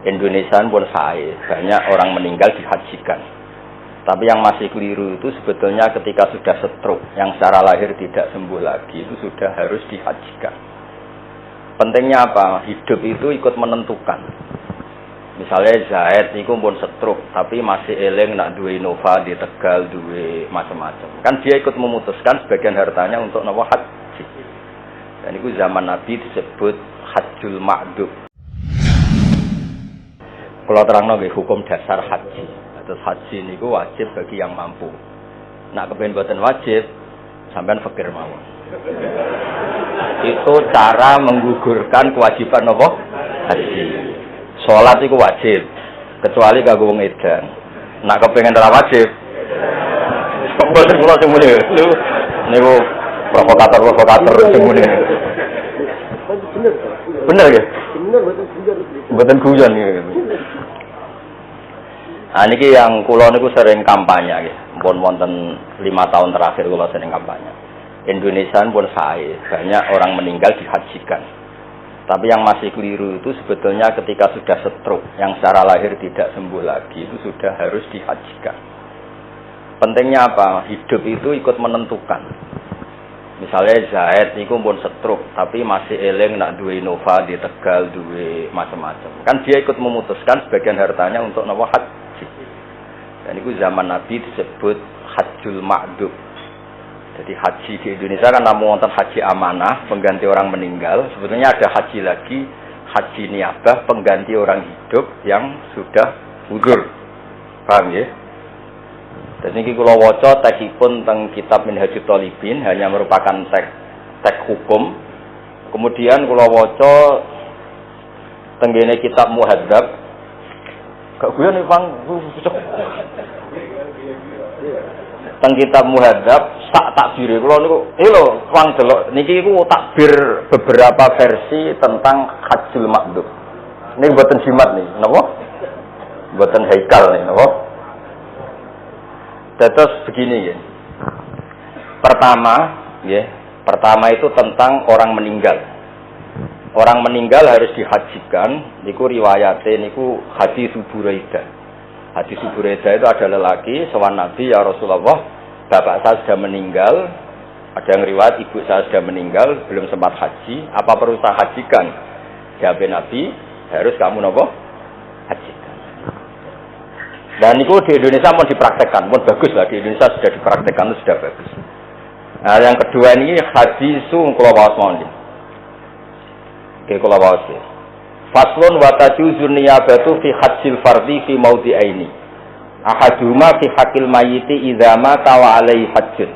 Indonesia pun sae, banyak orang meninggal dihajikan. Tapi yang masih keliru itu sebetulnya ketika sudah stroke, yang secara lahir tidak sembuh lagi, itu sudah harus dihajikan. Pentingnya apa? Hidup itu ikut menentukan. Misalnya Zaid niku pun stroke, tapi masih eling nak duwe Innova di Tegal, duwe macam-macam. Kan dia ikut memutuskan sebagian hartanya untuk nawa haji. Dan itu zaman Nabi disebut Hajjul Ma'dub. Kalau terangno nggih hukum dasar haji. Terus haji niku wajib bagi yang mampu. Nak kepen boten wajib, sampean fakir mawon. Itu cara menggugurkan kewajiban apa? Haji. Salat iku wajib, kecuali kanggo wong edan. Nak kepengin ora wajib. Mboten kula sing muni. Niku provokator sing muni. Bener ya? Bener mboten guyon niku. Nah niki yang kula niku sering kampanye nggih. Pun wonten 5 tahun terakhir kula sering kampanye. Indonesia pun sae, banyak orang meninggal dihajikan. Tapi yang masih keliru itu sebetulnya ketika sudah stroke, yang secara lahir tidak sembuh lagi, itu sudah harus dihajikan. Pentingnya apa? Hidup itu ikut menentukan. Misalnya Zaid niku pun stroke, tapi masih eling nak duwe Innova di Tegal, duwe macam-macam. Kan dia ikut memutuskan sebagian hartanya untuk nawa haji. Dan itu zaman Nabi disebut Hajjul Ma'dub. Jadi haji di Indonesia kan namun wonten haji amanah, pengganti orang meninggal. Sebetulnya ada haji lagi, haji niabah, pengganti orang hidup yang sudah gugur. Paham ya? Dan ini kalau waca teksipun teng kitab Minhajut Thalibin hanya merupakan teks hukum. Kemudian kalau waca tenggene kitab Muhadzab, gak guyon nih Bang, teng kitab Muhadzab sak takbir kula niku lho wong delok niki iku takbir beberapa versi tentang Hajjul Ma'dub. Niki mboten jimat nih, napa? Mboten haikal nih, napa? Terus begini ya. Pertama itu tentang orang meninggal. Orang meninggal harus dihajikan, niku riwayate niku hadis Buraidah. Hadis Buraidah itu ada lelaki sowan Nabi, ya Rasulullah, bapak saya sudah meninggal. Ada yang riwayat ibu saya sudah meninggal, belum sempat haji, apa perlu saya hajikan? Jawab Nabi, harus kamu nopo hajikan. Dan itu di Indonesia mau dipraktekkan, pun bagus lah, di Indonesia sudah dipraktekkan, itu sudah bagus. Nah yang kedua ini hadisu kula waos mawon. Oke, kula waos. Faslun wa tajuzun niyabatu fi hajjil fardhi fi maudhi'aini. Ahaduma fi haqqil mayyiti idza mata wa alaihi hajjun.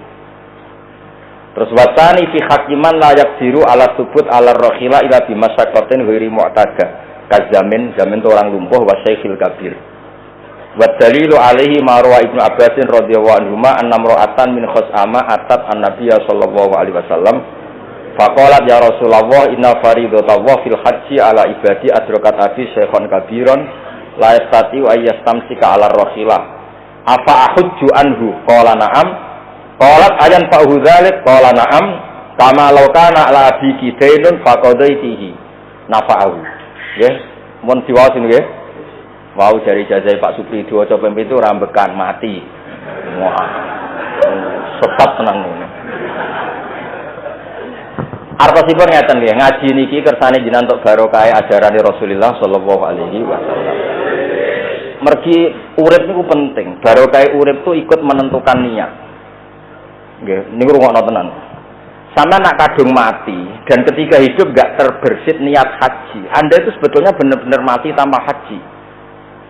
Terus watani fi hakiman la yaqdiru ala subut ala rakhila ila bi masyaqqatin ghairi mu'tada. Kazamin zaman orang lumpuh wa syekhil kabir. Wa dalilu alaihi ma rawa Ibnu Abbas radhiyallahu anhu ma anna imra'atan min khusama atat an-nabiy sallallahu alaihi wasallam faqalat ya Rasulullah inna faridatallah fil haji ala ibadi adrakat abi syekhon kabiron la yastati wa yastamsika ala rakhilah afa ahujju anhu qala na'am qalat ayan fa'hu dzalik qala na'am kama law kana ala abi kidainun faqadaitihi nafa'u nggih mun diwaos nggih wau dari jazai Pak Supri diwaca pempit itu rambekan mati wah setap tenan ngono. Artosipun ngeten nggih, ngaji niki kersane jenengan tok barokah ajarane Rasulullah sallallahu alaihi wasallam. Mergi urip niku penting, barokah urip itu ikut menentukan niat. Nggih, niku rungokno tenan. Sama nak kadung mati dan ketika hidup enggak terbersit niat haji, Anda itu sebetulnya benar-benar mati tanpa haji.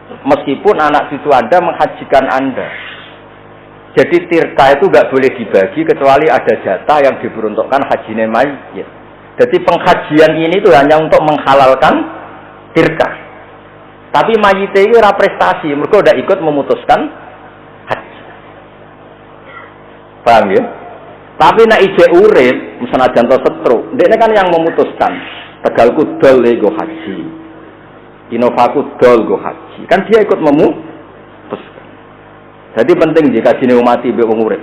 Meskipun anak cucu Anda menghajikan Anda. Jadi tirka itu enggak boleh dibagi kecuali ada jatah yang diperuntukkan hajine mayit. Jadi penghajian ini itu hanya untuk menghalalkan tirka. Tapi mayit itu ora prestasi, mergo udah ikut memutuskan haji. Paham ya? Tapi nek ijek urip, senajan to setruk, ndekne kan yang memutuskan. Tegalku dol go haji. Inovaku dol go haji. Kan dia ikut memutuskan. Jadi penting jika jine mati mbek wong urip.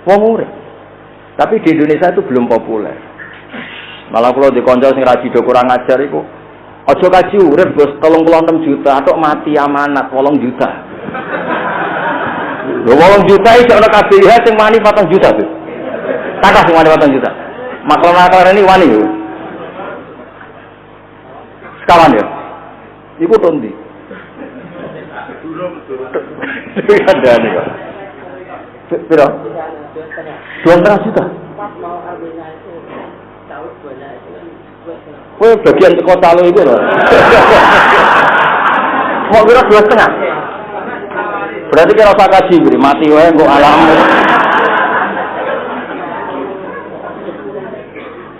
Wong urip. Tapi di Indonesia itu belum populer. Malah kalau di konco sing raji do kurang ajar iku Aja kaji urip Bos 36 juta tok mati amanat 8 juta. Lho 8 juta iki ana KBH sing wani 4 juta, Bos. Kakak sing wani 4 juta. Makhluk ini wani yo. Sekawan ya. Iku tondi. Ada nih kok. Piro? 2,5 juta. Kowe bagian teko calo iku lho. Mau kira 2,5. Berarti kira usah kaji beri mati wae kok alam.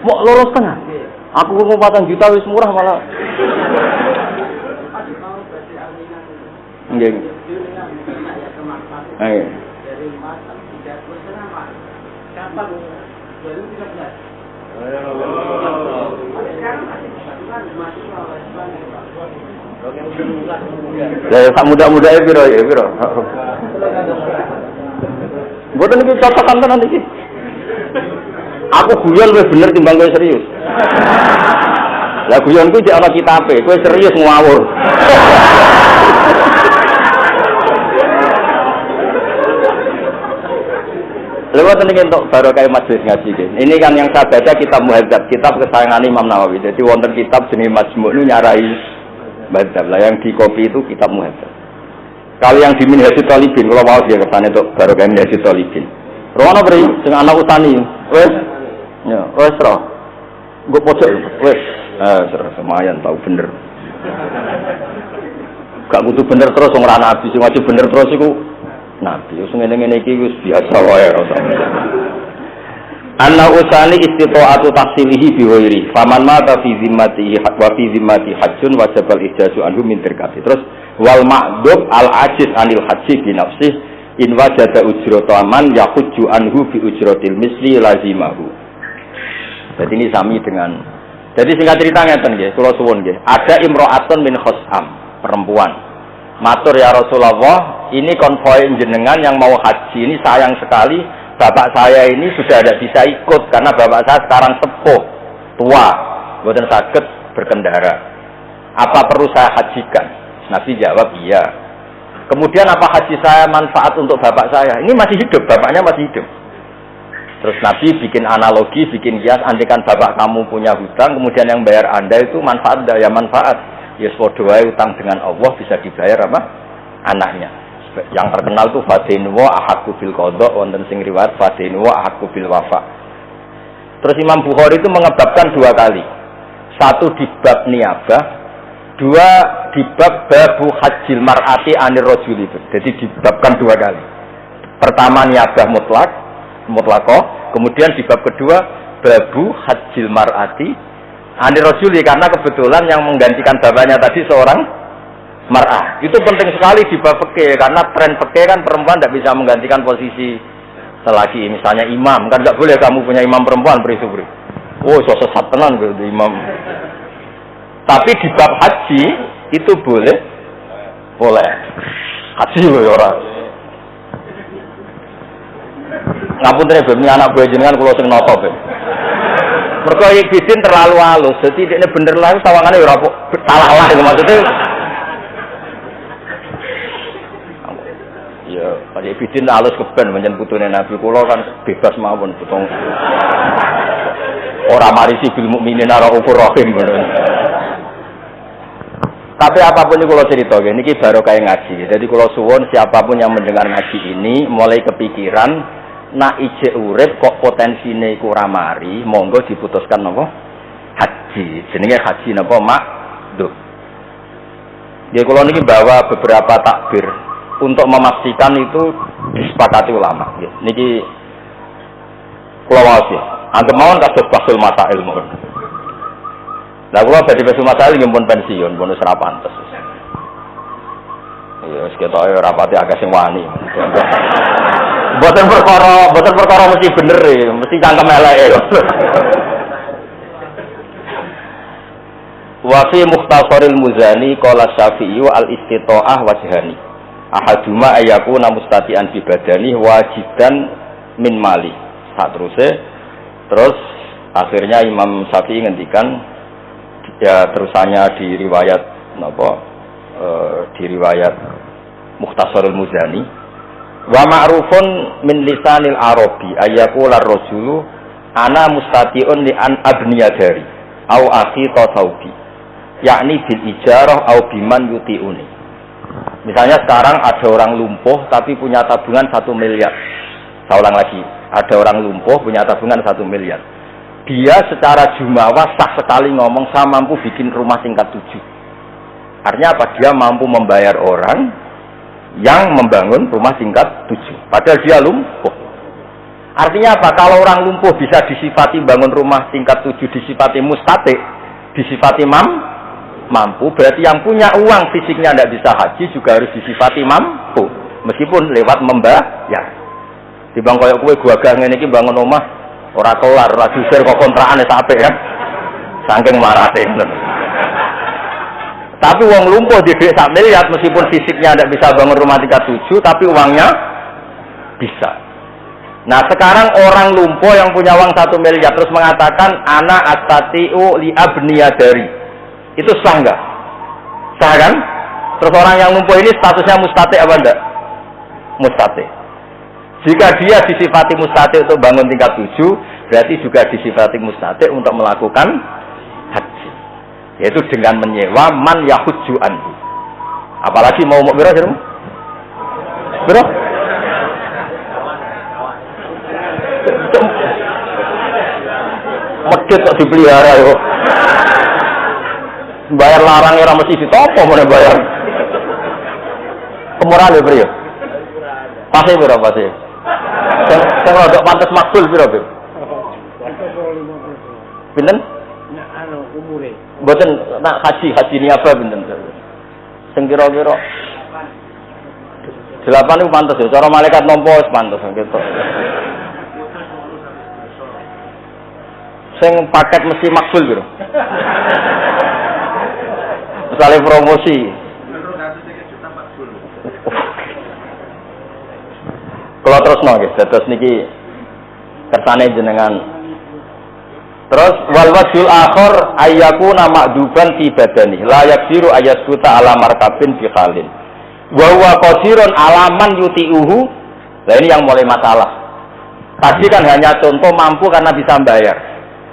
Mau 2,5. Aku ngomong 4 juta wis murah malah. Nggih. Ayo. Ya sak muda-muda e piro ya piro. Mboten iki cocokan tenan iki. Aku guyon wis bener timbang kowe serius. Lah guyonku jek ana kitabe, kowe serius ngawur. Lewat ini untuk baru kayak majelis ngaji ini. Ini kan yang saya baca kitab Muhadzab, kitab kesayangan Imam Nawawi. Jadi wonten kitab jenis Majmu' itu nyarai Muhadzab. Lah yang di kopi itu kitab Muhadzab. Kalau yang di Minhajul Talibin, kalau mau dia kesana untuk baru kayak Minhajul Talibin. Rono beri, dengan anak utani, wes, ya, wes roh, gue pojok, wes, semayan tahu bener. Gak butuh bener terus, orang nabi, sing wajib bener terus itu. Nabi, ngene-ngene iki wis biasa wae ora. Anna usani istita'atu tahsilihi bi ghairi. Faman mata fi zimmatihi wa fi zimmati hajjun wajib al-ijazu anhu min dirkati. Terus wal ma'dub al-ajiz anil haji bi nafsih in wajada ujrata man yahujju anhu bi ujratil misli lazimahu. Jadi ini sami dengan. Jadi singkat cerita ngeten nggih, kula suwun nggih. Ada imra'atun min khosam, perempuan. Matur ya Rasulullah, ini konvoi jenengan yang mau haji ini sayang sekali bapak saya ini sudah tidak bisa ikut karena bapak saya sekarang sepuh, tua, boten saged berkendara. Apa perlu saya hajikan? Nabi jawab iya. Kemudian apa haji saya manfaat untuk bapak saya? Ini masih hidup, bapaknya masih hidup. Terus Nabi bikin analogi, bikin kias, andaikan bapak kamu punya hutang, kemudian yang bayar Anda itu manfaat, ya manfaat. Yes, doa utang dengan Allah bisa dibayar apa? Anaknya. Yang terkenal tuh fadinwa ahakku bil qadha, wonten sing riwayat fadinwa ahakku bil wafa. Terus Imam Bukhari itu mengebabkan 2 kali. Satu di bab niyabah, 2 di bab babu hajjil mar'ati anir rajuli. Jadi dibabkan 2 kali. Pertama niyabah mutlaqah, kemudian di bab kedua babu hajjil mar'ati anir rajuli, karena kebetulan yang menggantikan bapaknya tadi seorang mar'ah. Itu penting sekali di bab fikih, karena tren fikih kan perempuan tidak bisa menggantikan posisi lelaki. Misalnya imam, kan tidak boleh kamu punya imam perempuan beri-beri. Oh, sesat tenan gitu imam. Tapi di bab haji itu boleh. Haji loh ya orang. Ngapunten bab anak buah jenengan kula sing napa bab. Mergo Ibidin terlalu halus, jadi ini bener lah tawangannya ora salah lah itu maksudnya. Ya, pada Ibidin halus keben menjen putune Nabi kula kan bebas mawon potong. Ora marisi bil mukminin ara ufur rahim ngono. Tapi apapun itu kula cerita niki baru kayak ngaji. Jadi kula suwun siapapun yang mendengar ngaji ini mulai kepikiran nak ije urip kok potensine iku ora mari, monggo diputuskan napa? Haji. Jenenge haji napa, Mak? Duh. Nggih kula niki bawa beberapa takbir untuk memastikan itu disepakati ulama nggih. Niki kula waos ya. Anggep mawon kados basul masail mawon. Lah kula badhe basul masail nggih pun pensiun, pun wis ora pantes. Ya wis ketoke ora pati akeh sing wani. Boten perkara mesti bener ya, mesti cangkem eleke. Wa fi Mukhtasaril Muzani qala Syafi'i wa al-istita'ah wajhani. Ahaduma ayakuna mustati'an bi badani wajidan min mali. Terus akhirnya Imam Syafi'i ngendikan ya terusannya di riwayat di riwayat Mukhtasarul Muzani. Wa ma'rufun min lisanil Arabi ayyaqula ar-rajulu ana mustati'un li an abniya dari au akhi tasawbi yakni bil ijarah au biman yuti'uni. Misalnya sekarang ada orang lumpuh tapi punya tabungan 1 miliar. Saya ulang lagi, ada orang lumpuh punya tabungan 1 miliar. Dia secara jumawa sah sekali ngomong saya mampu bikin rumah tingkat 7. Artinya apa? Dia mampu membayar orang yang membangun rumah tingkat 7. Padahal dia lumpuh. Artinya apa? Kalau orang lumpuh bisa disifati bangun rumah tingkat 7, disifati mustati, disifati mampu, berarti yang punya uang fisiknya tidak bisa haji juga harus disifati mampu, meskipun lewat membayar. Di bang koyok kue gua gak ngene iki bangun rumah ora kelar, ora diusir kok kontrakan sampai ya. Saking marate. Tapi uang lumpuh di duit 1 miliar meskipun fisiknya tidak bisa bangun rumah tingkat 7, tapi uangnya bisa. Nah sekarang orang lumpuh yang punya uang 1 miliar terus mengatakan ana astati'u li abniya dari, itu sah nggak? Sah kan? Terus orang yang lumpuh ini statusnya mustati apa enggak? Mustati. Jika dia disifati mustati untuk bangun tingkat 7, berarti juga disifati mustati untuk melakukan haji. Yaitu dengan menyewa man yahujju anhu. Apalagi mau biro sih? Biro? Medit kok dipelihara yo. Bayar larang ora mesti ditopo meneh bayar. Kemurahan lho, Bro. Pasti biro pasti. Sing rodok pantes makbul piro, Bro? Pinten? Umure. Mboten nak haji niaba pinten? Sing kira-kira 8 itu pantes ya. Cara malaikat nampa wis pantes gitu. Sing paket mesti makbul piro? Misalnya promosi. Kalau terus nggih, terus niki kersane jenengan. Terus wal wajhul akhir ayyakuna ma'duban fi badani la yaqdiru ayaskuta ala markabin bi khalin wa huwa qadirun alaman yuti'uhu. Nah ini yang mulai masalah. Tadi kan hanya contoh mampu karena bisa bayar.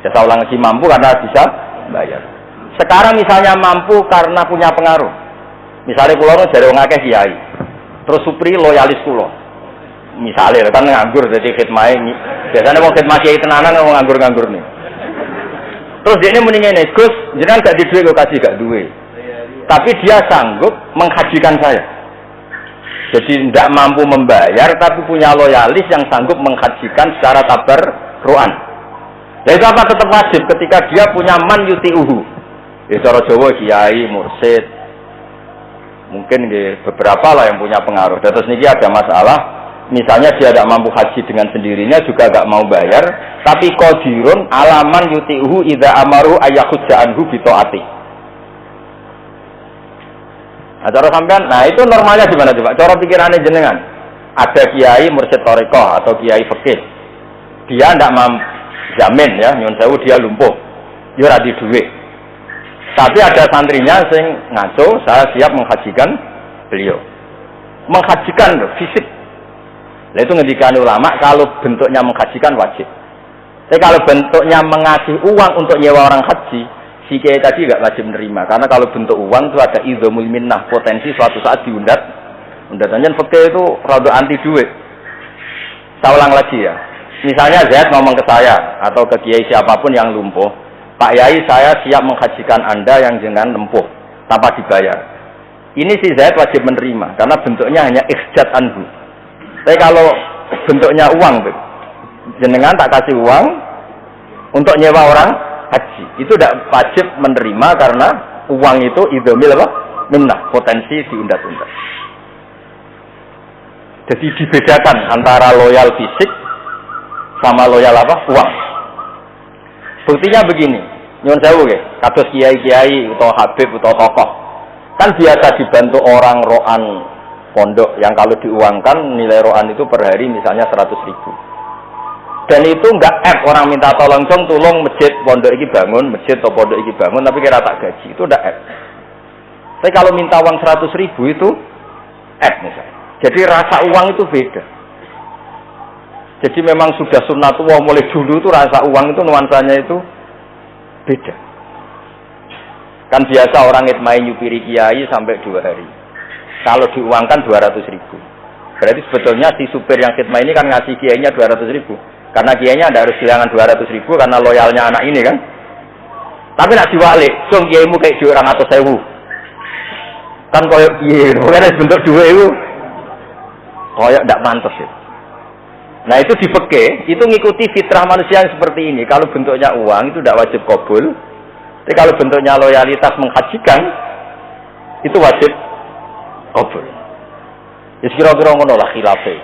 Saya ulang lagi, mampu karena bisa bayar. Sekarang misalnya mampu karena punya pengaruh. Misalnya kula jare wong akeh kiai. Terus supri loyalis kula. Misalnya kan nganggur jadi khidmah ini. Biasanya mau khidmah kiai tenanan mau nganggur-nganggur nih. Terus dia ini mendingin Gus, jangan gak di duit, gue kasih gak duit. Tapi dia sanggup menghajikan saya. Jadi tidak mampu membayar, tapi punya loyalis yang sanggup menghajikan secara tabarruan. Jadi apa tetap wajib ketika dia punya man yuti'uhu. Ya cara Jawa kiai, mursid. Mungkin beberapa lah yang punya pengaruh. Dan terus ini ada masalah. Misalnya dia tidak mampu haji dengan sendirinya juga tidak mau bayar, tapi qadirun alaman yuti'uhu idza amaru ayakhujja anhu bi taati. Nah, cara sampean, nah itu normalnya gimana coba? Cara pikirannya jenengan. Ada kiai mursyid thariqah atau kiai fikih. Dia tidak mampu jamin ya, nyun sewu dia lumpuh. Dia ora di duit. Tapi ada santrinya sing ngaco, saya siap menghajikan beliau. Menghajikan loh, fisik. Nah itu ngendikan ulama kalau bentuknya menghajikan wajib. Tapi kalau bentuknya mengasih uang untuk nyewa orang haji, si kiai tadi nggak wajib menerima. Karena kalau bentuk uang itu ada idzamul minnah, potensi suatu saat diundat. Undatannya fakir itu rada anti duit. Saya ulang lagi ya. Misalnya Zaid ngomong ke saya atau ke kiai siapapun yang lumpuh, Pak Yai saya siap menghajikan Anda yang jangan lumpuh tanpa dibayar. Ini si Zaid wajib menerima karena bentuknya hanya ikhjat anhu. Tapi kalau bentuknya uang, jenengan tak kasih uang untuk nyewa orang haji, itu tidak wajib menerima karena uang itu idzamil apa? Minnah, potensi diundat-undat. Jadi dibedakan antara loyal fisik sama loyal apa? Uang. Buktinya begini, nyuwun sewu nggih, kados kiai-kiai utawa habib utawa tokoh. Kan biasa dibantu orang roan pondok yang kalau diuangkan nilai roan itu per hari misalnya 100.000. Dan itu enggak orang minta tolong masjid pondok iki bangun, masjid atau pondok iki bangun, tapi kira tak gaji. Itu enggak Tapi kalau minta uang 100.000 itu misalnya. Jadi rasa uang itu beda. Jadi memang sudah sunnatullah mulai dulu itu rasa uang itu nuansanya itu beda. Kan biasa orang ngitmai nyupiri kiai sampai 2 hari. Kalau diuangkan 200.000. Berarti sebetulnya si supir yang khidmah ini kan ngasih kiainya 200.000. Karena kiainya ada harus kehilangan 200.000 karena loyalnya anak ini kan. Tapi nak diwalik, kiaimu kayak 200.000. Kan koyok kiai, bukan bentuk 2.000. Koyok tidak mantas ya. Nah itu di fikih, itu ngikuti fitrah manusia yang seperti ini. Kalau bentuknya uang itu tidak wajib qabul. Tapi kalau bentuknya loyalitas menghajikan, itu wajib qabul. Ya kira-kira ngono lah khilafah.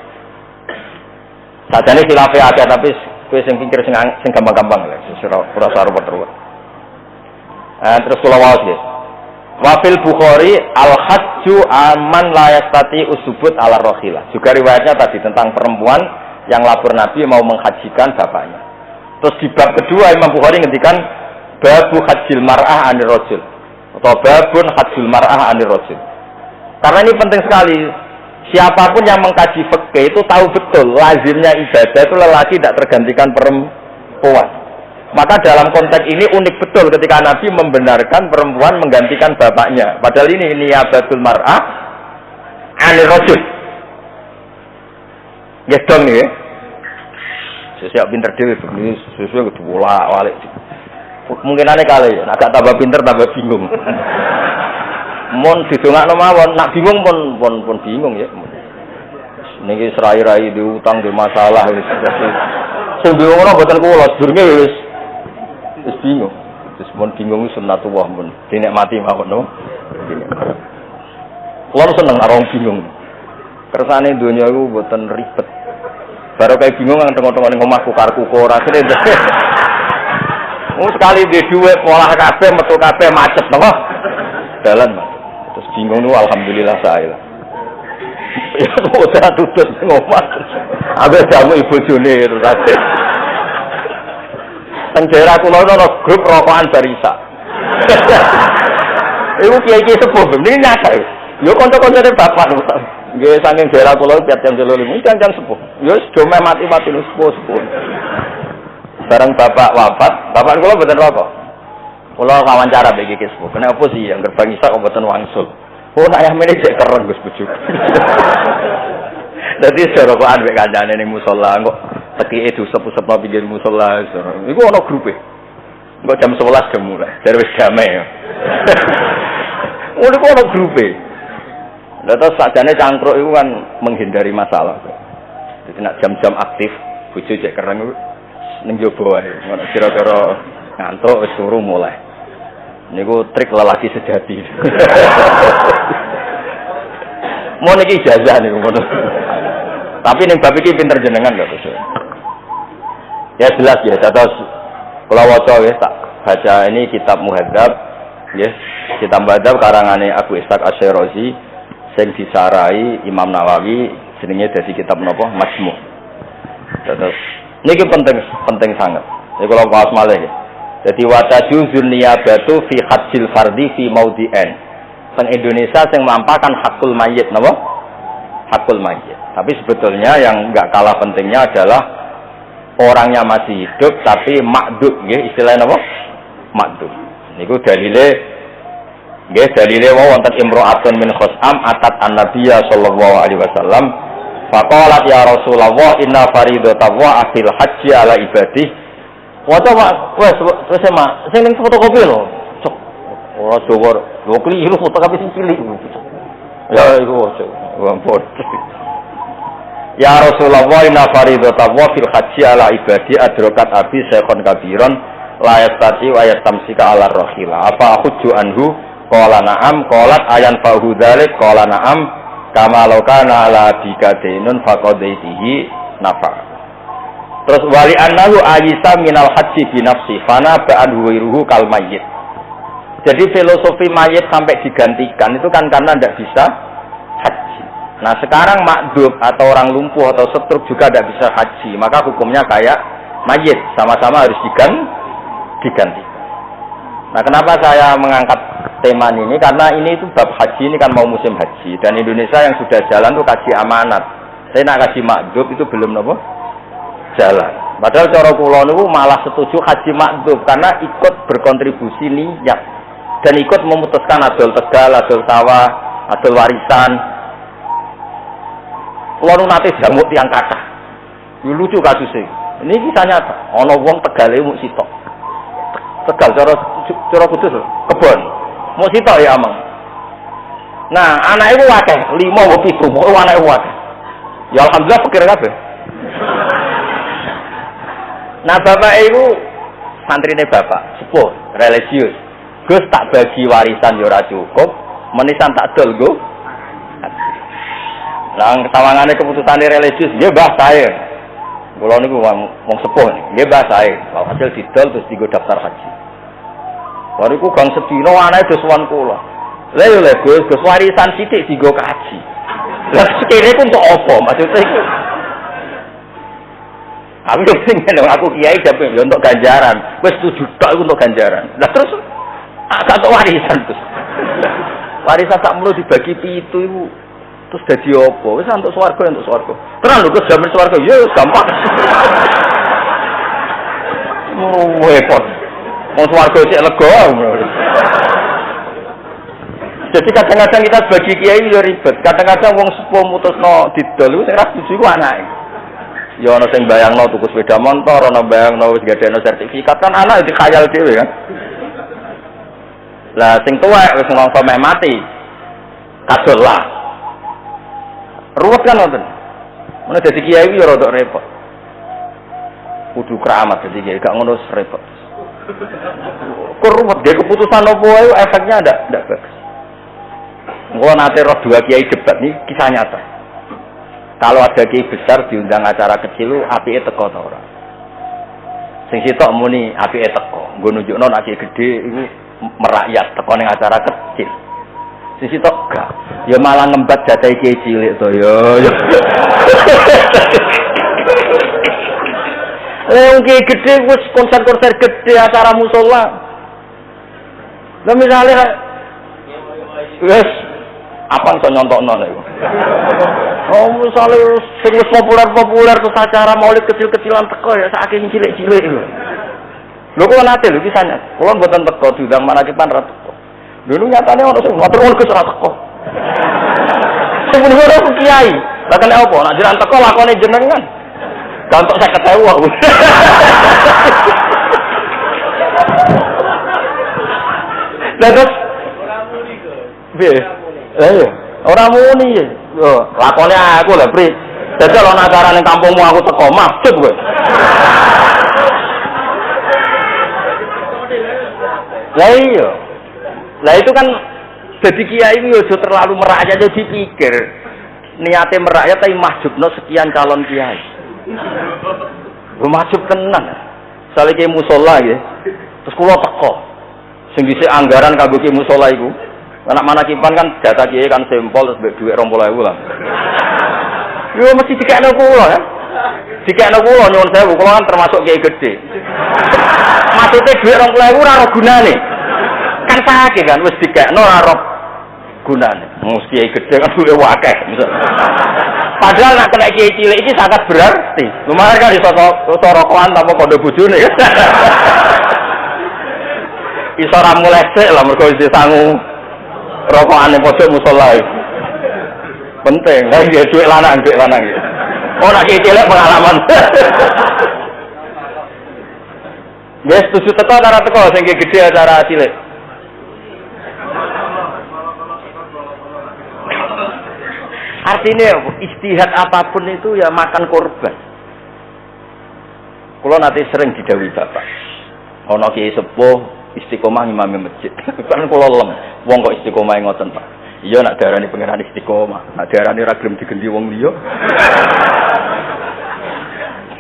Sajane khilafe ada tapi kowe sing pikir sing gampang-gampang lah, ora sarwa-sarwa. Terus kula waos nggih. Wa fil Bukhari al-hajju aman la yastati usubut ala rohilah. Juga riwayatnya tadi tentang perempuan yang lapor Nabi mau menghajikan bapaknya. Terus di bab kedua Imam Bukhari ngendikan babu hajjil mar'ah anir rajul atau babun hajjul mar'ah anir rajul. Karena ini penting sekali. Siapapun yang mengkaji fikih itu tahu betul lazimnya ibadah itu lelaki tidak tergantikan perempuan. Maka dalam konteks ini unik betul ketika Nabi membenarkan perempuan menggantikan bapaknya. Padahal ini niyabatul mar'ah anir rajul. Nggih dong nggih. Sesiap pinter dhewe begini sesuai kudu bolak-balik. Mungkin aneh kali, agak tambah pinter tambah bingung. Mon didongakno mawon, nak bingung pun bingung ya. Niki serai-rai diutang di masalah wis. Sing bingung ora mboten kula, sedurunge wis bingung. Terus mon bingung sunnatullah mun dinikmati mawon no. Kula seneng karo bingung. Kersane donya iku mboten ribet. Baru kayak bingung nang tengok-tengok ning omah kukar-kukur ora kene. Sekali di dhuwit pola kabeh metu kabeh macet napa? Dalan, Mas. Terus bingung nu alhamdulillah saya lah. Ya udah tutut ngomong. Abe jamu ibu june terus ate. Teng daerah kula ono grup rokokan barisa. Iku kiai-kiai sepuh ini nyata. Yo kanca-kancane bapak. Nggih saking daerah kula tiap jam 3:05 jam sepuh. Yo do mati-mati sepuh-sepuh. Bareng bapak wafat, bapak kula mboten rokok. Kula wawancara mbek iki sepuh. Kenapa sih yang gerbang isak kok mboten wangsul? Oh nak ayah meneh cek keren Gus bojo. Dadi serokokan mbek kancane ning musala kok tekike diusep-usep nang pinggir musala. Iku ana grupe. Kok jam 11 jam mulai. Dari wis damai ya. Ngono kok ana grupe. Lah terus sakjane cangkruk iku kan menghindari masalah. Jadi nak jam-jam aktif bojo cek keren iku ning jaba wae. Ngono kira-kira ngantuk wis turu mulai. Niku trik lelaki sejati. Mau niki ijazah niku ngono. Tapi ning bab iki pinter jenengan lho, Gus. Ya jelas ya, terus kula waca wis tak baca ini kitab Muhadzab, nggih. Kitab Muhadzab karangane Abu Ishaq Asy-Syirazi sing disarai Imam Nawawi jenenge dadi kitab napa? Majmu'. Terus niki penting sangat. Iki kula bahas malih ya. Jadi watajuzun niyabatu fi hajjil fardhi fi maudhi'ain. Teng Indonesia sing melampakan hakul mayit napa? Hakul mayit. Tapi sebetulnya yang enggak kalah pentingnya adalah orangnya masih hidup tapi makdud nggih istilahnya napa? Makdud. Niku dalile nggih dalile wonten imra'atun min khusam atat an-nabiyya sallallahu alaihi wasallam faqalat ya Rasulullah inna faridatallah fil haji ala ibadihi. Waca Mak, wes Mak, sing ning fotokopi lho. Cok. Ora jowor. Lho kliru fotokopi sing cilik. Ya iku cok. Wampun. Ya Rasulullah inna faridatallah fil haji ala ibadi adrokat abi syekhon kabiron la yastati wa yastamsika ala rohila. Apa hujju anhu? Qala na'am, qalat ayan fahu dzalik qala na'am kama law kana ala bikadainun faqadaitihi nafa. Terus wali annahu ayisa minal haji bi nafsi fana ba'an huwiruhu kal mayyit. Jadi filosofi mayit sampai digantikan itu kan karena tidak bisa haji. Nah sekarang makdub atau orang lumpuh atau stroke juga tidak bisa haji, maka hukumnya kayak mayit, sama-sama harus diganti. Nah, kenapa saya mengangkat tema ini? Karena ini itu bab haji, ini kan mau musim haji. Dan Indonesia yang sudah jalan itu kaji amanat. Saya nak kaji makdub itu belum apa? Jalan. Padahal cara kula niku malah setuju haji makdub karena ikut berkontribusi niat dan ikut memutuskan adol Tegal, adol sawah, adol warisan. Kula nu nate jamuk tiyang kathah. Lucu kasusnya. Ini kisah nyata. Ana wong Tegale muk sitok. Tegal cara kudus kebon. Mau sitok ya amang. Nah, anak iku akeh, 5 apa 7, pokoke anake akeh. Ya alhamdulillah pikir kabeh. Nah, bapak iku santrine bapak, sepuh, religius. Gus tak bagi warisan ya ora cukup, menisan tak dol nggo. Lah ketawangane keputusane religius, nggih Mbah sae. Kula niku wong sepuh nggih Mbah sae. Hasil didol terus digo daftar haji. Bariku gang sedina anake do sowan kula. Lah yo le Gus warisan sithik digo kaji. Lah sekene ku untuk apa? Maksudnya iku aku kiai dapat ya untuk ganjaran. Wis 7 tok iku untuk ganjaran. Lah terus agak untuk warisan terus. Warisan sak mulu dibagi 7 iku terus dadi apa? Wis untuk swarga untuk swarga. Tenan lho Gus jamin swarga. Ya gampang. Repot. Mau swarga sik lega. Jadi kadang-kadang kita sebagai kiai ya ribet. Kadang-kadang wong sepuh mutusno didol sing ra setuju ku anake. Ya ana sing bayangno tuku sepeda motor, ana bayangno wis gadekno sertifikat kan anak dikhayal dhewe kan. Lah sing tuwek wis ngomong meh mati. Kadol lah. Ruwet kan ngoten. Mun dadi kiai ya rada repot. Kudu keramat dadi kiai gak ngono repot. Ruwet dia keputusan opo ae efeknya ndak bagus. Gua nate roh 2 kiai debat nih kisah nyata. Kalau ada kiai besar diundang acara kecil, apike teko ta ora? Sing sitok muni apike teko. Nggo nunjukno nek kiai gedhe iku merakyat teko ning acara kecil. Sing sitok gak. Ya malah ngembat jatahe kiai cilik to ya. Lah kiai gedhe wis konser-konser gedhe acara musala. Lah misale wis apa iso nyontokno lho. Oh, misale sing wis populer terus acara maulid kecil-kecilan teko ya saking cilik-cilik lho. Lho kok nate lho kisahnya. Kula mboten teko diundang manakipan ra teko. Lho nyatane ono sing matur nuwun Gus ra teko. Sing ngono ku kiai. Lah kene apa? Nek jenengan teko lakone jenengan. Gantok 50.000 aku. Lah terus piye? Iya, ora muni ya. Yo, lakone aku lho, Pri. Dadi ana acara ning kampungmu aku teko, masjid kowe. Lah iya. Lah itu kan dadi kiai yo aja terlalu merakyat aja dipikir. Niate merakyat tapi mahjubno sekian calon kiai. Mahjub tenan. Sale ki musala nggih. Terus kula teko. Sing dhisik anggaran kanggo ki musala iku. Anak manakipan kan data kiai kan sampel terus mbek dhuwit 20.000 lah. Yo mesti dikekno kula ya. Dikekno kula nyuwun sewu, kula kan termasuk kiai gede. Maksude dhuwit 20.000 ora ora gunane. Kan sakit kan wis dikekno ora ora gunane. Mesti kiai gede kan dhuwit akeh. Padahal nek kena kiai cilik iki sangat berarti. Lumayan kan iso rokokan tanpa kondo bojone. Iso ra mulai sik lah mergo wis sangu rokokane pojok musala. Penting, lah dia duit lanang ya. Oh nak cilik pengalaman. Wis setuju teko karo teko sing gede acara cilik. Artinya istihad apapun itu ya makan korban. Kulo nanti sering didhawuhi bapak. Ana kiai sepuh istiqomah imam masjid. Kan kula lem. Wong kok istiqomah ngoten, Pak. Iya nak darani pangeran istiqomah. Nak darani ra gelem digendi wong liya.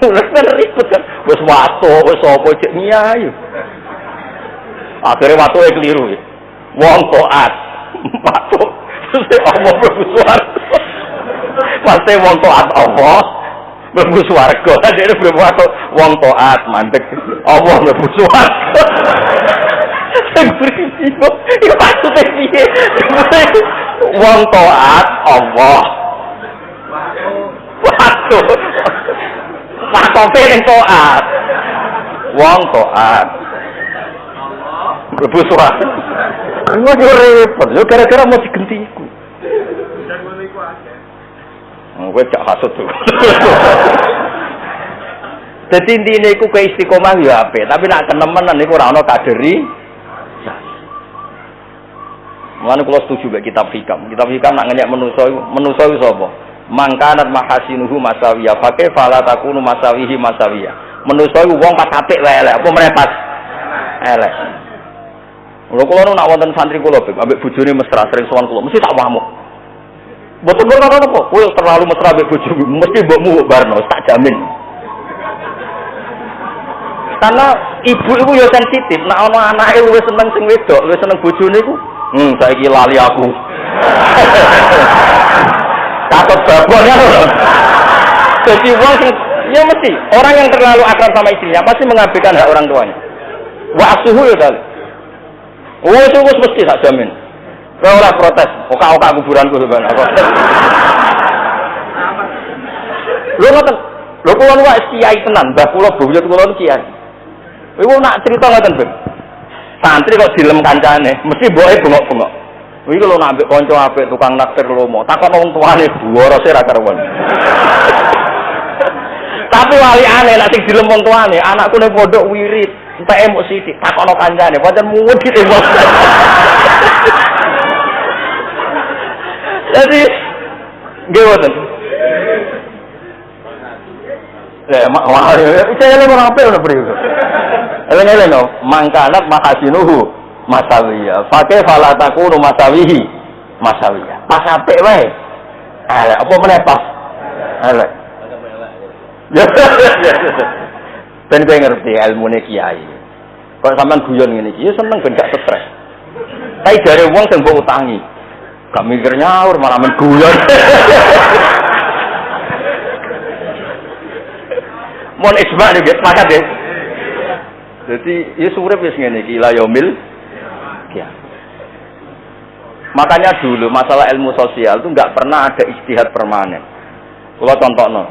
Wis ribet kan. Wis watu, wis apa cek nyai. Akhire watu e keliru. Wong taat. Watu. Terus omong besar. Pasti wong taat apa? mlebu swarga. Dene mlebu wong taat mandeg. Allah mlebu swarga. Sing mriki iku maksudnya piye? Wong taat Allah. Waduh. Makope ning taat. Wong taat. Mlebu swarga. Wah, yo repot. Yo gara-gara mau digenti iku. Gue cak hasut tuh. Jadi intinya iku keistiqomah ya apik, tapi nak kenemenan niku ora ana kaderi. Mulane kula setuju mek kitab hikam. Kitab hikam nak ngenyek manusa iku sapa? Mangkanat mahasinuhu masawiya, pakai fala takunu masawihi masawiya. Manusa iku wong pas apik wae elek, apa meneh pas elek. Kula nak wonten santri kula ambek bojone mesra sering sowan kula, mesti tak wamuk. Mboten ngono apa? Kowe terlalu mesra ambek bojomu, mesti mbokmu barno, tak jamin. Karena ibu itu ya sensitif, nek ana anake luwih seneng sing wedok, luwih seneng bojone iku. Saiki lali aku. Takut babon ya lho. Jadi wong sing ya mesti orang yang terlalu akrab sama istrinya pasti mengabaikan hak orang tuanya. Wa asuhu ya tadi. Itu mesti tak jamin. Kalau ora protes, oka-oka kuburanku sampean apa. Lho ngoten. Lho kula nu kiai tenan, mbah kula buyut kula nu kiai. Iku nak cerita ngoten, Ben. Santri kok dilem kancane, mesti mboke bengok-bengok. Iki lho nak ambek kanca apik tukang naktir lomo, takon wong tuane buwarose ra karuan. Tapi wali aneh nek sing dilem wong tuane, anakku ning pondok wirid, entek emuk sithik, takono kancane, pancen muwet iki. Jadi nggih wonten. Mak wah, saya ora apik ora priyo. Eleng-eleng no, mangkanat mahasinuhu masawiya. Pakai fala takunu masawihi masawiya. Pas apik wae. Elek apa meneh pas? Elek. Ben kowe ngerti ilmune kiai. Kok sampean guyon ngene iki, ya seneng ben gak stres. Tapi jare wong sing mbok utangi, gak mikir nyaur malah men guyon. Mon isba nek sepakat deh. Jadi ya surip wis ngene iki la yaumil kiamat. Makanya dulu masalah ilmu sosial itu enggak pernah ada ijtihad permanen. Kalau contohno,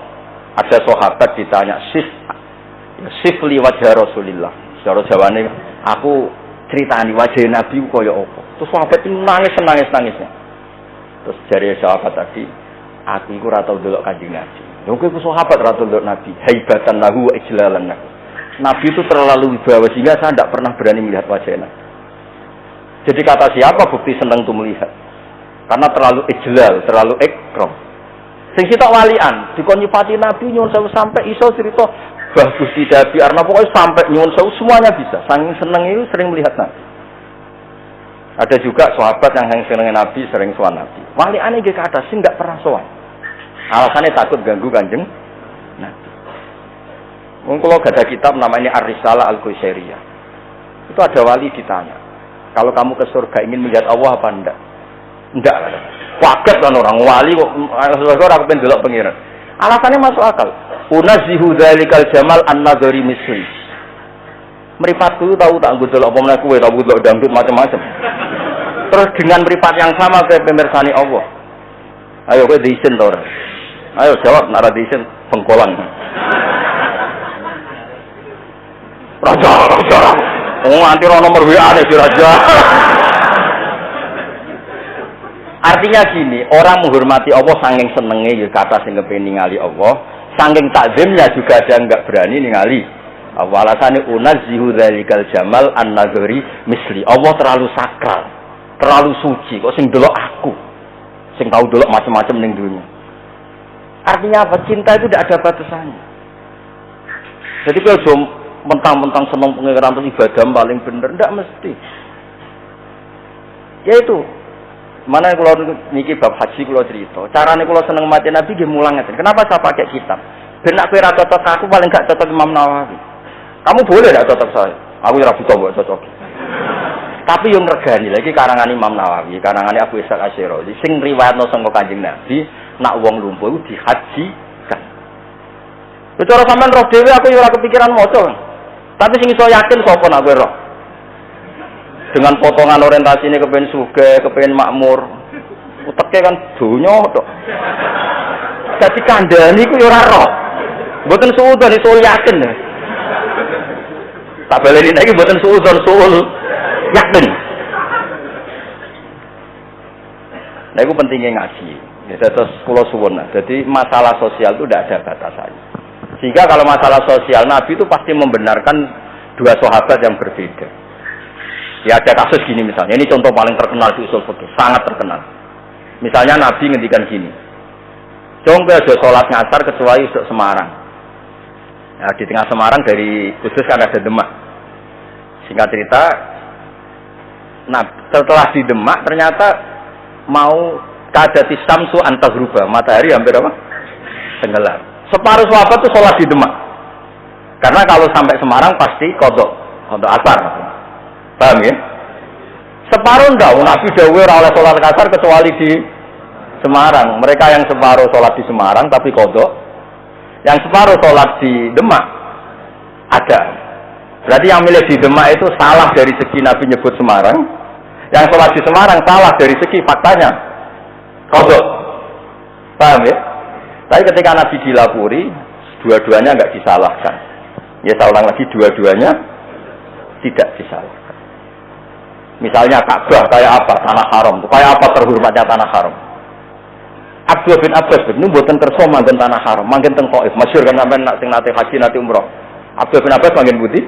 ada sahabat ditanya sifli wajah Rasulillah. Cara jawane aku critani wajah Nabi kaya apa. Terus sahabat itu nangis-nangisnya. Terus jare sahabat tadi, aku iku ora tau delok Kanjeng Nabi. Lha kok sahabat ora tau delok Nabi, haibatan lahu wa ijlalan lahu. Nabi itu terlalu wibawa sehingga saya tidak pernah berani melihat wajahnya. Jadi kata siapa bukti senang tuh melihat? Karena terlalu ijlal, terlalu ikram. Sing sitok walian, dikon nyifati Nabi nyuwun sewu sampai iso cerita bah Gusti Dabi arna pokoknya sampai nyuwun sewu semuanya bisa. Saking seneng itu sering melihat Nabi. Ada juga sahabat yang seneng Nabi, sering sowan Nabi. Waliane nggih kathah sing enggak pernah sowan. Alasannya takut ganggu Kanjeng Nabi. Kalau ada kitab namanya Ar-Risalah Al-Qusairiyah. Itu ada wali ditanya, kalau kamu ke surga ingin melihat Allah apa enggak? Enggak. Waget kan orang wali kok ora kepen delok pengiran. Alasannya masuk akal. Unazihu dzalikal jamal an-nadhari misli. Mripatku tahu tak nggo delok apa meneh kowe, tahu delok dangdut macam-macam. Terus dengan mripat yang sama kayak pemirsani Allah. Ayo kowe diisin to ora? Ayo jawab nek ora diisin pengkolan. Raja. Oh, nanti orang nomor WA nih si Raja. Artinya gini, orang menghormati Allah saking senengnya ya kata sing kepengin ningali Allah, saking takzimnya juga ada enggak berani ningali. Alasannya unazzihu dzalikal jamal an-nadhari misli. Allah terlalu sakral, terlalu suci. Kok sing delok aku, sing tahu delok macam-macam ning dunia. Artinya apa? Cinta itu tidak ada batasannya. Jadi kalau mentang-mentang senang pengiran terus ibadah paling bener, ndak mesti. Yaitu mana kalau niki bab haji kalau cerita, carane kalau seneng mati Nabi nggih mulang ngeten. Kenapa saya pakai kitab? Ben nek kowe ra cocok aku paling gak cocok Imam Nawawi. Kamu boleh gak cocok saya? Aku ora butuh mbok cocok. Tapi yang regani lagi karangan Imam Nawawi, karangan Abu Ishaq Asy-Syirāzi sing riwayatno saka Kanjeng Nabi, nak wong lumpuh iku dihajikan. Cara sampean roh dhewe aku ora kepikiran maca. Tapi sing iso yakin sapa nak kowe roh? Dengan potongan orientasine kepen sugih, kepen makmur. Uteke kan donya tok. Dadi kandhani ku ora roh. Mboten suudzon iso yakin. Tak baleni iki mboten suudzon suul yakin. Nah itu pentingnya ngaji. Ya, terus pulau suwun. Jadi masalah sosial itu tidak ada batasannya. Sehingga kalau masalah sosial Nabi itu pasti membenarkan dua sahabat yang berbeda. Ya ada kasus gini misalnya. Ini contoh paling terkenal di usul fikih, sangat terkenal. Misalnya Nabi ngendikan gini. Coba aja sholat ngasar kecuali untuk Semarang. Ya, di tengah Semarang dari Kudus kan ada Demak. Singkat cerita, nah setelah di Demak ternyata mau kadati samsu antagruba, matahari hampir apa? Tenggelam. Separuh sahabat itu sholat di Demak. Karena kalau sampai Semarang pasti kodok asar. Paham ya? Separuh enggak, Nabi dawuh ora oleh sholat asar kecuali di Semarang. Mereka yang separuh sholat di Semarang tapi kodok, yang separuh sholat di Demak ada. Berarti yang milih di Demak itu salah dari segi Nabi nyebut Semarang. Yang sholat di Semarang salah dari segi faktanya. Kodok. Paham ya? Tapi ketika Nabi dilapuri, dua-duanya enggak disalahkan. Ya saya ulang lagi, dua-duanya tidak disalahkan. Misalnya Ka'bah kayak apa? Tanah haram. Kayak apa terhormatnya tanah haram? Abdul bin Abbas ini buatan kerso manggen tanah haram, manggen teng Taif. Masyhur kan sampean nak sing nate haji nate umroh. Abdul bin Abbas manggen budi.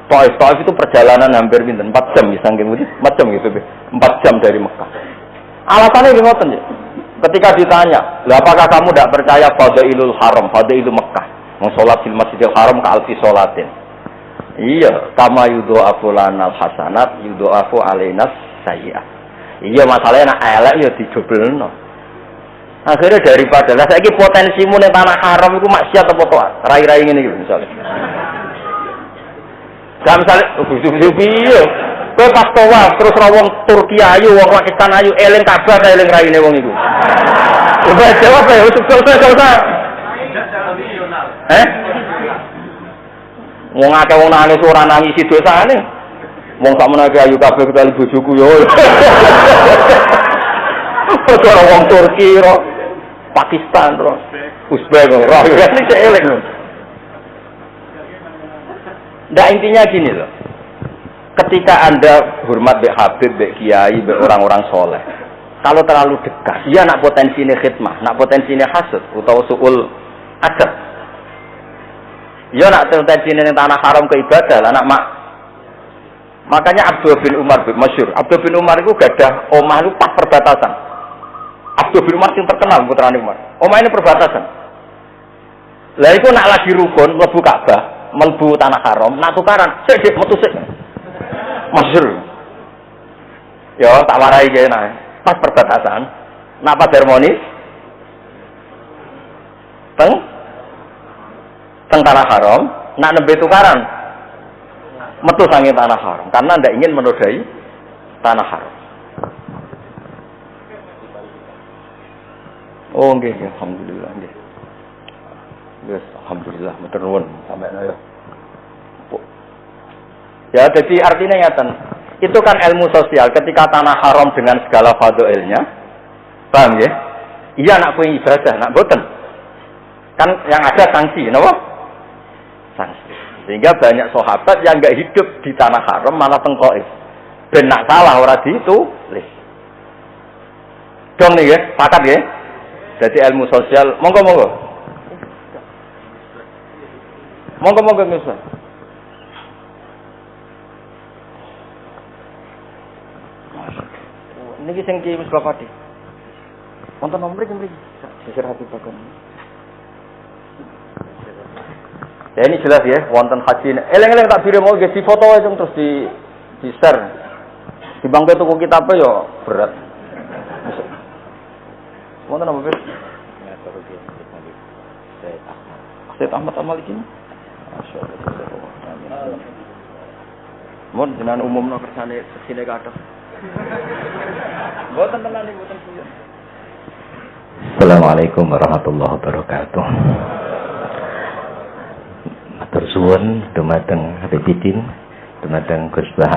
Taif itu perjalanan hampir pinten 4 jam ya saking budi. 4 jam gitu, 4 jam dari Mekah. Alasannya ngoten ya. Ketika ditanya, "Lah apakah kamu tidak percaya fadailul haram, fadailul Mekah? Wong salat di Masjidil Haram ka alfi salatin." Iya, kama yudha'afu lanal hasanat yudha'afu alainas sayyi'ah. Iya, masalahnya nak elek ya dijobelno. Akhirnya daripada lah saiki potensimu ning tanah haram iku maksiat apa taat? Rai-rai ngene iki misalnya. Gak misale bujuk-bujuk piye? Kowe pas tawaf terus ra wong Turki ayu, wong Pakistan ayu, eling Ka'bah ta eling raine wong iku. Coba jawab ya, usah. Wong akeh wong nangis ora nangisi dosane. Wong sak menake ayu kabeh ketali bojoku yo. Ora wong Turki ro, Pakistan ro, Uzbek ro, iki sik elek lho. Ndak intinya gini loh. Ketika Anda hormat Mbak Habib, Mbak Kiai, Mbak orang-orang soleh, kalau terlalu dekat, ya nak potensinya khidmah, nak potensinya hasud, atau su'ul adab. Ya nak potensinya tanah haram ke ibadah, lah nak makanya Abdul bin Umar bin masyhur. Abdul bin Umar itu gadah omah itu pas perbatasan. Abdul bin Umar yang terkenal putrane Umar. Omah ini perbatasan. Lah itu nak lagi rukun mlebu Ka'bah, mlebu tanah haram, nak tukaran, sik metu sik. Masyhur. Ya tak warai kene. Pas perbatasan. Nak pas harmonis. Teng tanah haram, nak nembe tukaran. Metu sange tanah haram karena ndak ingin menodai tanah haram. Oh nggih, alhamdulillah nggih. Yes, alhamdulillah matur nuwun sampeyan ya. Ya, jadi artinya ngeten. Itu kan ilmu sosial ketika tanah haram dengan segala fadhailnya. Paham ya? Iya nak kowe ibadah, nak boten. Kan yang ada sanksi, napa? Sanksi. Sehingga banyak sahabat yang enggak hidup di tanah haram malah teng Taif. Ben nak salah ora ditulis. Dong nih ya, pakat ya. Jadi ilmu sosial, monggo. Monggo nggih. Niki sing ki wis Bapak Di. Wonten nomor mriki. Sisir hati bagon. Ya ini jelas ya, wonten haji. Eleng-eleng tak biru mau nggih difoto itu terus di share. Di bangke tuku kitabe yo berat. Wonten nomor piro? Said Ahmad Amal iki. Masyaallah. Mun jenengan umumno kersane sesine kathah. Boten tenan iki boten suyo. Assalamualaikum warahmatullahi wabarakatuh. Matur suwun dumateng Habibidin, dumateng Gus Bah.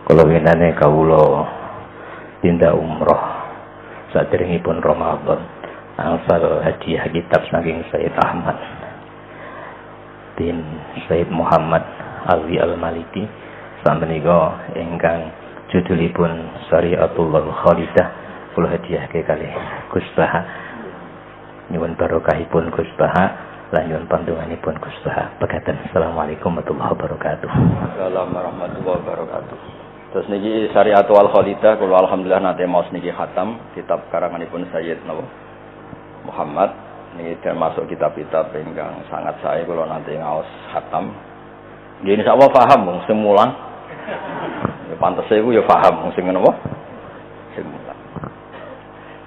Kula winane kawula tindak umroh saderengipun Ramadan. Angsal hadiah kitab saking Sayyid Ahmad bin Sayyid Muhammad Alwi Al-Maliki samenika ingkang judulipun Syariatullah Khalidah kula hadiahke kalih Gus Bah. Nyuwun barokahipun Gus Bah. Lanjut pandunganipun Gus Bah. Pegatan. Assalamualaikum warahmatullahi wabarakatuh. Assalamualaikum warahmatullahi wabarakatuh. Terus niki Syariatul Khalidah kula alhamdulillah nate maos niki khatam kitab karanganipun Sayyid Muhammad niki termasuk kitab-kitab ingkang sangat sae kula nate ngaos khatam. Nggih insyaallah paham wong sing mulang. Ya pantes iku ya paham wong sing napa? Sing mulang.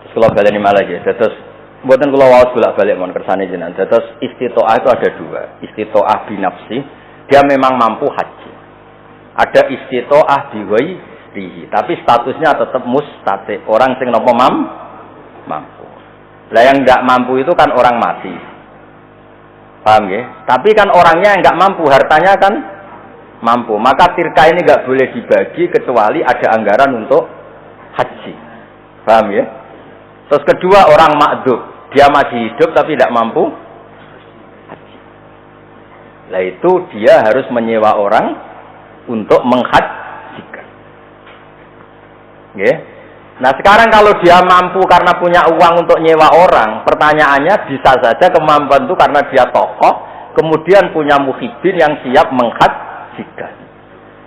Terus kula baleni malah nggih. Terus mboten kula waos bolak-balik mon kersane jenengan. Terus istitoah itu ada dua. Istitoah binafsi, dia memang mampu haji. Ada istitoah biwairihi, tapi statusnya tetap mustati. Orang sing napa mampu. Lah yang enggak mampu itu kan orang mati. Paham nggih? Tapi kan orangnya enggak mampu, hartanya kan mampu. Maka tirka ini enggak boleh dibagi kecuali ada anggaran untuk haji. Paham ya? Terus kedua orang makdub. Dia masih hidup tapi tidak mampu haji. Nah itu dia harus menyewa orang untuk menghajikan. Okay. Nah sekarang kalau dia mampu karena punya uang untuk nyewa orang, pertanyaannya bisa saja kemampuan itu karena dia tokoh, kemudian punya muhibin yang siap menghajikan.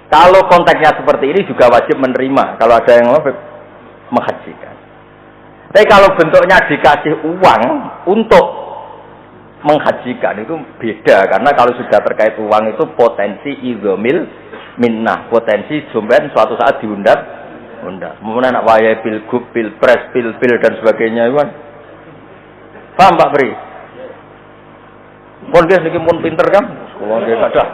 Kalau konteksnya seperti ini juga wajib menerima kalau ada yang mau menghajikan. Tapi kalau bentuknya dikasih uang untuk menghajikan itu beda karena kalau sudah terkait uang itu potensi idzamil minnah, potensi jumben suatu saat diundang. Kemudian nak wayai pilgub, pilpres, pil dan sebagainya itu kan. Paham Pak Bri? Pun niki pun pinter kan? Kalau nggih kadah.